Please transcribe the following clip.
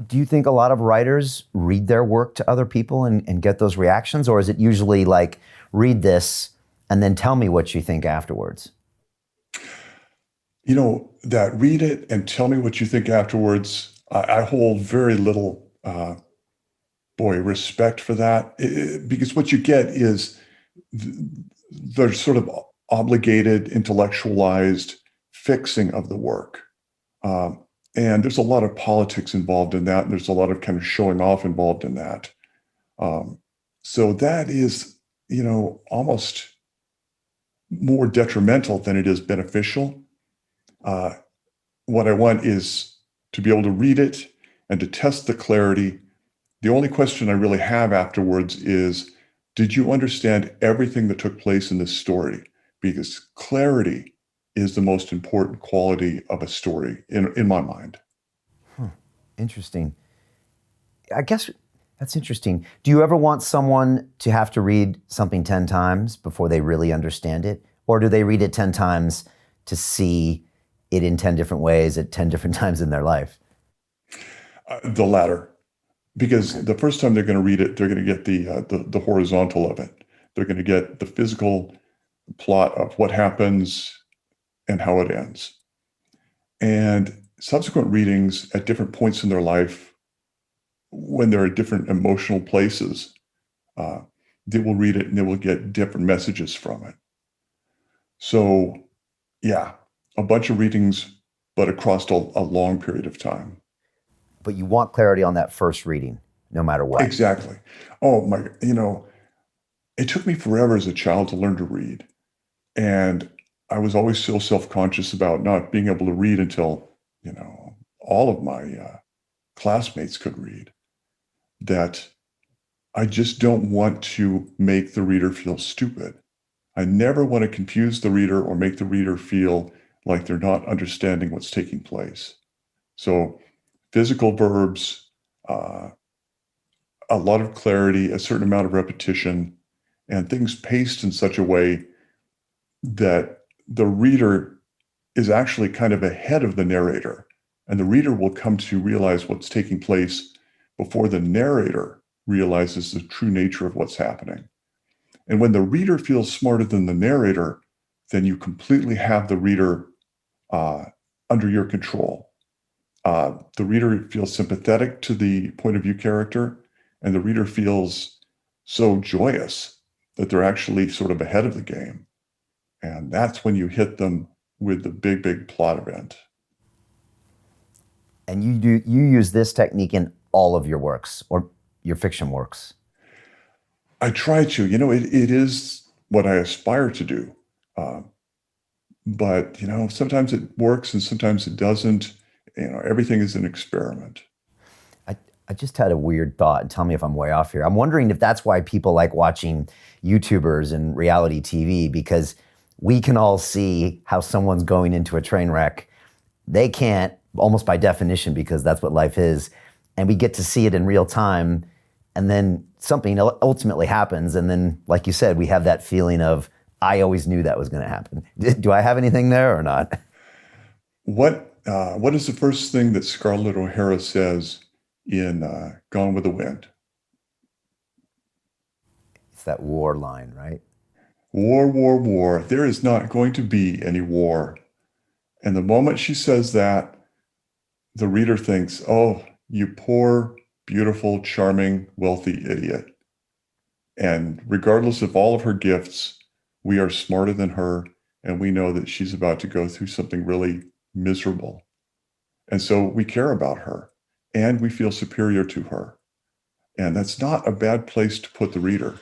Do you think a lot of writers read their work to other people and get those reactions? Or is it usually like, read this and then tell me what you think afterwards? That read it and tell me what you think afterwards, I hold very little, respect for that. Because what you get is th- the sort of obligated, intellectualized fixing of the work. Um, and there's a lot of politics involved in that. And there's a lot of kind of showing off involved in that. Um, so that is, almost more detrimental than it is beneficial. Uh, what I want is to be able to read it and to test the clarity. The only question I really have afterwards is, did you understand everything that took place in this story? Because clarity is the most important quality of a story in my mind. Hmm. Interesting. I guess that's interesting. Do you ever want someone to have to read something 10 times before they really understand it? Or do they read it 10 times to see it in 10 different ways at 10 different times in their life? The latter, because Okay. the first time they're going to read it, they're going to get the horizontal of it. They're going to get the physical plot of what happens and how it ends. And subsequent readings at different points in their life, when they're at different emotional places, uh, they will read it and they will get different messages from it. So, yeah, a bunch of readings, but across a long period of time. But you want clarity on that first reading, no matter what. Exactly. Oh my, it took me forever as a child to learn to read. And I was always so self-conscious about not being able to read until, all of my classmates could read, that I just don't want to make the reader feel stupid. I never want to confuse the reader or make the reader feel like they're not understanding what's taking place. So physical verbs, uh, a lot of clarity, a certain amount of repetition, and things paced in such a way that the reader is actually kind of ahead of the narrator, and the reader will come to realize what's taking place before the narrator realizes the true nature of what's happening. And when the reader feels smarter than the narrator, then you completely have the reader uh, under your control. The reader feels sympathetic to the point of view character, and the reader feels so joyous that they're actually sort of ahead of the game. And that's when you hit them with the big, big plot event. And you use this technique in all of your works or your fiction works. I try to, it is what I aspire to do. Uh, but, sometimes it works and sometimes it doesn't. Everything is an experiment. I, I just had a weird thought, and tell me if I'm way off here. I'm wondering if that's why people like watching YouTubers and reality TV, because we can all see how someone's going into a train wreck. They can't, almost by definition, because that's what life is. And we get to see it in real time. And then something ultimately happens. And then, like you said, we have that feeling of, I always knew that was going to happen. Do I have anything there or not? What is the first thing that Scarlett O'Hara says in Gone with the Wind? It's that war line, right? War, war, war. There is not going to be any war. And the moment she says that, the reader thinks, oh, you poor, beautiful, charming, wealthy idiot. And regardless of all of her gifts, we are smarter than her, and we know that she's about to go through something really miserable. And so we care about her and we feel superior to her. And that's not a bad place to put the reader.